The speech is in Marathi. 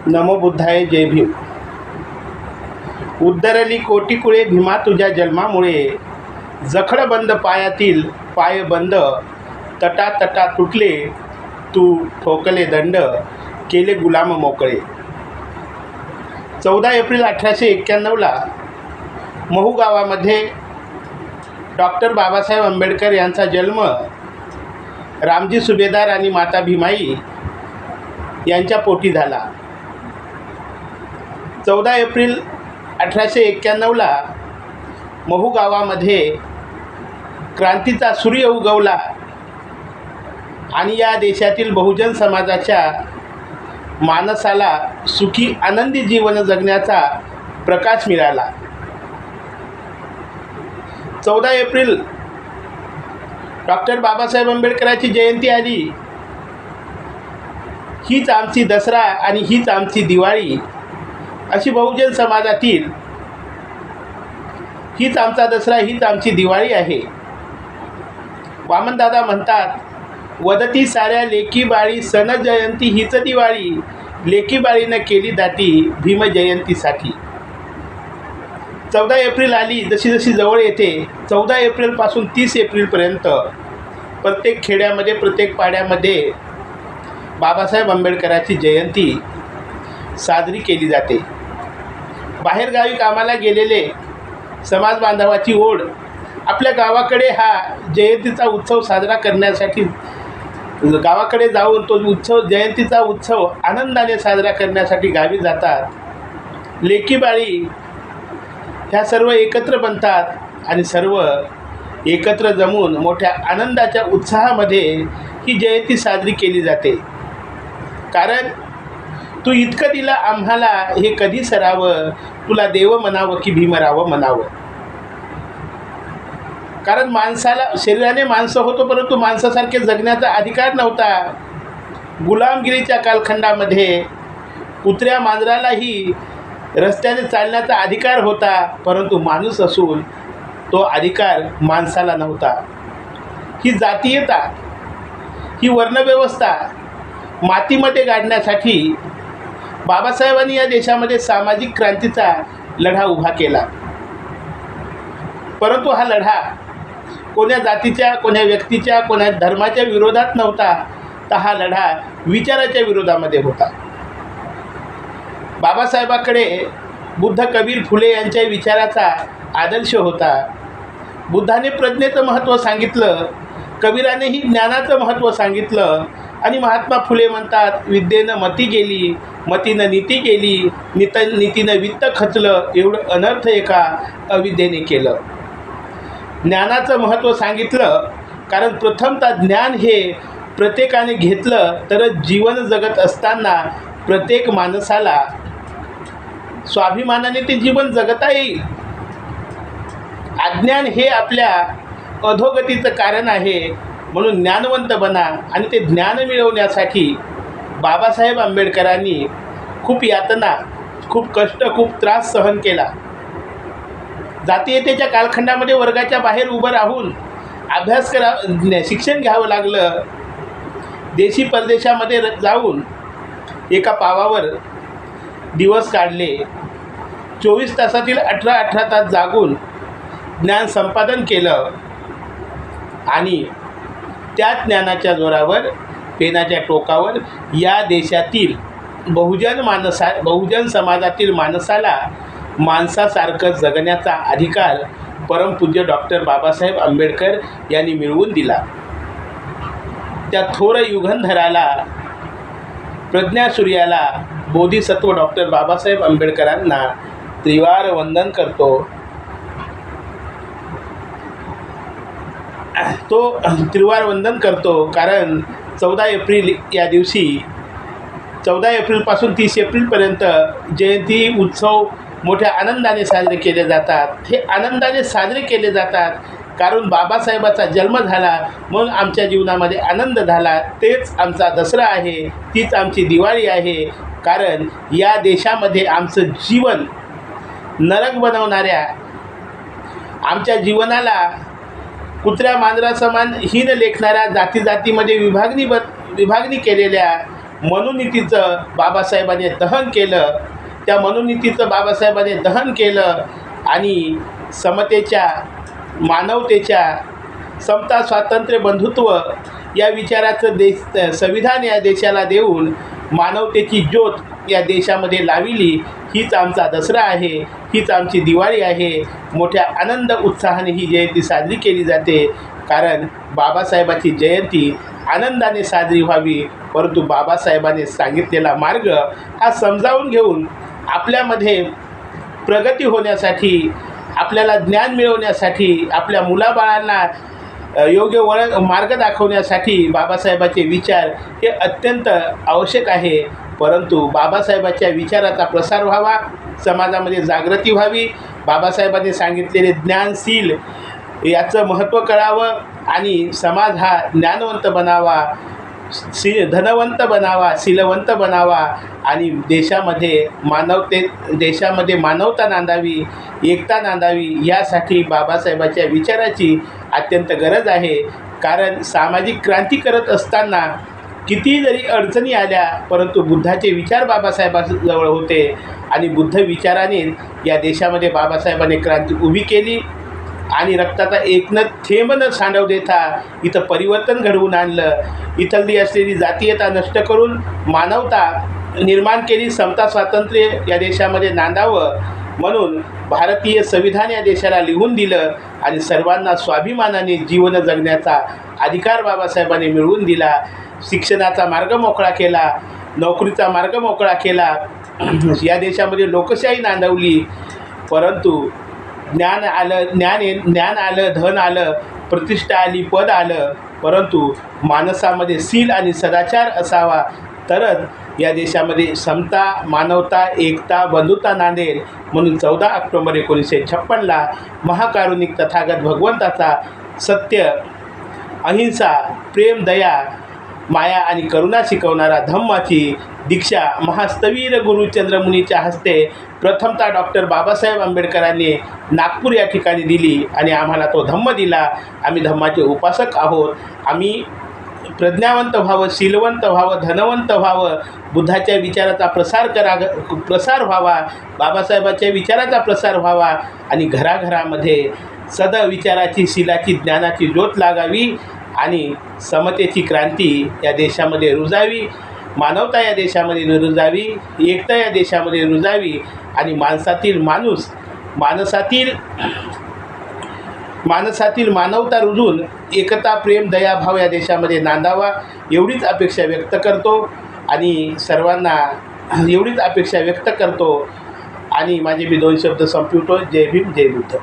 नमो बुद्धाय जय भीम. उद्धरली कोटिकुळे भीमा तुझ्या जन्मामुळे, जखडबंद पायातील पाय बंद, तटा तटा तुटले तू ठोकले दंड, केले गुलाम मोकळे. 14 एप्रिल 1891ला महू गावामध्ये डॉक्टर बाबासाहेब आंबेडकर यांचा जन्म रामजी सुभेदार आणि माता भीमाई यांच्या पोटी झाला. 14 एप्रिल 1891ला महू गावामध्ये क्रांतीचा सूर्य उगवला आणि या देशातील बहुजन समाजाच्या मानसाला सुखी आनंदी जीवन जगण्याचा प्रकाश मिळाला. 14 एप्रिल डॉक्टर बाबासाहेब आंबेडकरांची जयंती आली. हीच आमची दसरा आणि हीच आमची दिवाळी अशी बहुजन समाजातील हीच आमचा दसरा हीच आमची दिवाळी आहे. वामनदादा म्हणतात, वदती साऱ्या लेकी बाळी सन जयंती हीच दिवाळी, लेकी बाळीनं केली दाटी भीम जयंतीसाठी. 14 एप्रिल आली जशी जशी जवळ येते, 14 एप्रिलपासून 30 एप्रिलपर्यंत प्रत्येक खेड्यामध्ये प्रत्येक पाड्यामध्ये बाबासाहेब आंबेडकरांची जयंती साजरी केली जाते. बाहेरगावी कामाला गेलेले समाज बांधवाची ओढ आपल्या गावाकडे हा जयंतीचा उत्सव साजरा करण्यासाठी गावाकडे जाऊन तो उत्सव जयंतीचा उत्सव आनंदाने साजरा करण्यासाठी गावी जातात. लेकी बाळी ह्या सर्व एकत्र बनतात आणि सर्व एकत्र जमून मोठ्या आनंदाच्या उत्साहामध्ये ही जयंती साजरी केली जाते. कारण तू इतकं दिलं आम्हाला हे कधी सरावं, तुला देव म्हणावं की भीमराव म्हणावं. कारण माणसाला शरीराने माणसं होतो परंतु माणसासारखे जगण्याचा अधिकार नव्हता. गुलामगिरीच्या कालखंडामध्ये कुत्र्या मांजरालाही रस्त्याने चालण्याचा अधिकार होता परंतु माणूस असून तो अधिकार माणसाला नव्हता. ही जातीयता, ही वर्णव्यवस्था मातीमध्ये गाडण्यासाठी बाबासाहेबांनी या देशामध्ये सामाजिक क्रांतीचा लढा उभा केला. परंतु हा लढा कोण्या जातीच्या, कोण्या व्यक्तीच्या, कोण्या धर्माच्या विरोधात नव्हता, तर हा लढा विचाराच्या विरोधामध्ये होता. बाबासाहेबाकडे बुद्ध, कबीर, फुले यांच्या विचाराचा आदर्श होता. बुद्धाने प्रज्ञेचं महत्त्व सांगितलं, कबीरानेही ज्ञानाचं महत्त्व सांगितलं आणि महात्मा फुले म्हणतात, विद्येनं मती गेली, मतीनं नीती गेली, नीतीनं वित्त खचलं, एवढं अनर्थ एका अविद्येने केलं. ज्ञानाचं महत्त्व सांगितलं कारण प्रथमतः ज्ञान हे प्रत्येकाने घेतलं तरच जीवन जगत असताना प्रत्येक माणसाला स्वाभिमानाने ते जीवन जगता येईल. अज्ञान हे आपल्या अधोगतीचं कारण आहे. म्हणून ज्ञानवंत बना आणि ते ज्ञान मिळवण्यासाठी बाबासाहेब आंबेडकरांनी खूप यातना, खूप कष्ट, खूप त्रास सहन केला. जातीयतेच्या कालखंडामध्ये वर्गाच्या बाहेर उभं राहून अभ्यास शिक्षण घ्यावं लागलं. देशी परदेशामध्ये जाऊन एका पावावर दिवस काढले. 24 तासातील 18 तास जागून ज्ञान संपादन केलं आणि त्या ज्ञानाच्या जोरावर, पेनाच्या टोकावर या देशातील बहुजन समाजातील माणसाला माणसासारखं जगण्याचा अधिकार परमपूज्य डॉक्टर बाबासाहेब आंबेडकर यांनी मिळवून दिला. त्या थोर युगंधराला, प्रज्ञासूर्याला, बोधिसत्व डॉक्टर बाबासाहेब आंबेडकरांना त्रिवार वंदन करतो. तो त्रिवार वंदन करतो कारण 14 एप्रिल या दिवशी 14 एप्रिलपासून 30 एप्रिलपर्यंत जयंती उत्सव मोठ्या आनंदाने साजरे केले जातात. हे आनंदाने साजरे केले जातात कारण बाबासाहेबाचा जन्म झाला म्हणून आमच्या जीवनामध्ये आनंद झाला. तेच आमचा दसरा आहे, तीच आमची दिवाळी आहे. कारण या देशामध्ये आमचं जीवन नरक बनवणाऱ्या, आमच्या जीवनाला कुत्र्या मांजरासमान हीन लेखणाऱ्या, जातीमध्ये विभागणी केलेल्या मनोनीतीचं बाबासाहेबांनी दहन केलं. त्या मनोनीतीचं बाबासाहेबांनी दहन केलं आणि समतेच्या, मानवतेच्या, समता, स्वातंत्र्य, बंधुत्व या विचाराचं संविधान या देशाला देऊन मानवतेची ज्योत या देशामध्ये लाविली. हीच आमचा दसरा आहे, हीच आमची दिवाळी आहे. मोठ्या आनंद उत्साहाने ही जयंती साजरी केली जाते. कारण बाबासाहेबाची जयंती आनंदाने साजरी व्हावी, परंतु बाबासाहेबांनी सांगितलेला मार्ग हा समजावून घेऊन आपल्यामध्ये प्रगती होण्यासाठी, आपल्याला ज्ञान मिळवण्यासाठी, आपल्या मुलाबाळांना योग्य मार्ग दाखवण्यासाठी बाबासाहेबाचे विचार हे अत्यंत आवश्यक आहे. परंतु बाबासाहेबाच्या विचाराचा प्रसार व्हावा, समाजामध्ये जागृती व्हावी, बाबासाहेबांनी सांगितलेले ज्ञानशील याचं महत्त्व कळावं आणि समाज हा ज्ञानवंत बनावा, धनवंत बनावा, शीलवंत बनावा आणि देशामध्ये मानवता नांदावी, एकता नांदावी. यासाठी बाबासाहेबाच्या विचाराची अत्यंत गरज आहे. कारण सामाजिक क्रांती करत असताना किती जरी अडचणी आल्या, परंतु बुद्धाचे विचार बाबासाहेबांजवळ होते आणि बुद्ध विचाराने या देशामध्ये बाबासाहेबांनी क्रांती उभी केली आणि रक्ताचा एक न थेंब न सांडव देता इथं परिवर्तन घडवून आणलं. इथली असलेली जातीयता नष्ट करून मानवता निर्माण केली. समता, स्वातंत्र्य या देशामध्ये नांदावं म्हणून भारतीय संविधान या देशाला लिहून दिलं आणि सर्वांना स्वाभिमानाने जीवन जगण्याचा अधिकार बाबासाहेबांनी मिळवून दिला. शिक्षणाचा मार्ग मोकळा केला, नोकरीचा मार्ग मोकळा केला, या देशामध्ये लोकशाही नांदवली. परंतु ज्ञान आलं, धन आलं, प्रतिष्ठा आली, पद आलं, परंतु माणसामध्ये शील आणि सदाचार असावा तरच या देशामध्ये समता, मानवता, एकता, बंधुता नांदेल. म्हणून 14 ऑक्टोबर 1956ला महाकारुणिक तथागत भगवंताचा सत्य, अहिंसा, प्रेम, दया, माया आणि करुणा शिकवणारा धम्माची दीक्षा महास्तवीर गुरु चंद्रमुनीच्या हस्ते प्रथमतः डॉक्टर बाबासाहेब आंबेडकरांनी नागपूर या ठिकाणी दिली आणि आम्हाला तो धम्म दिला. आम्ही धम्माचे उपासक आहोत. आम्ही प्रज्ञावंत व्हावं, शीलवंत व्हावं, धनवंत व्हावं, बुद्धाच्या विचाराचा प्रसार व्हावा, बाबासाहेबाच्या विचाराचा प्रसार व्हावा आणि घराघरामध्ये सदविचाराची, शीलाची, ज्ञानाची ज्योत लागावी आणि समतेची क्रांती या देशामध्ये रुजावी, मानवता या देशामध्ये रुजावी, एकता या देशामध्ये रुजावी आणि माणसातील मानवता रुजून एकता, प्रेम, दया, भाव या देशामध्ये नांदावा एवढीच अपेक्षा व्यक्त करतो आणि सर्वांना एवढीच अपेक्षा व्यक्त करतो आणि माझे मी 2 शब्द संपवितो. जय भीम, जय बुद्ध.